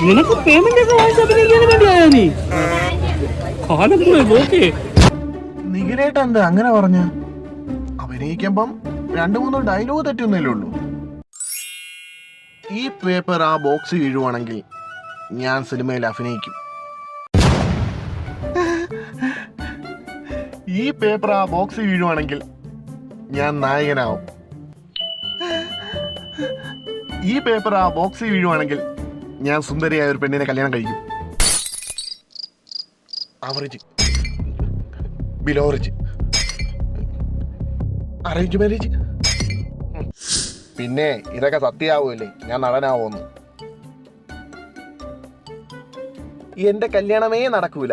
നിനക്ക് പേയ്മെന്റ് ഒക്കെ വാങ്ങിച്ച് അഭിനയിക്കാൻ വേണ്ടിയായോ നീ? കാലം പോയി നോക്കേ. നിഖിലേട്ട എന്താ അങ്ങനെ പറഞ്ഞ? അഭിനയിക്കുമ്പം 2-3 ഡയലോഗ് തെറ്റൊന്നല്ലേ ഉള്ളൂ. ഈ പേപ്പർ ആ ബോക്സ് വീഴുവാണെങ്കിൽ ഞാൻ സിനിമയിൽ അഭിനയിക്കും. ഈ പേപ്പർ ആ ബോക്സ് വീഴുവാണെങ്കിൽ ഞാൻ നായകനാവും. ഈ പേപ്പർ ആ ബോക്സ് വീഴുവാണെങ്കിൽ ഞാൻ സുന്ദരിയായ ഒരു പെണ്ണിനെ കല്യാണം കഴിക്കും. Average, below average, arrange marriage. പിന്നെ ഇതൊക്കെ സത്യമാവൂല്ലേ ഞാൻ നടനാവോന്ന്? എന്റെ കല്യാണമേ നടക്കൂല.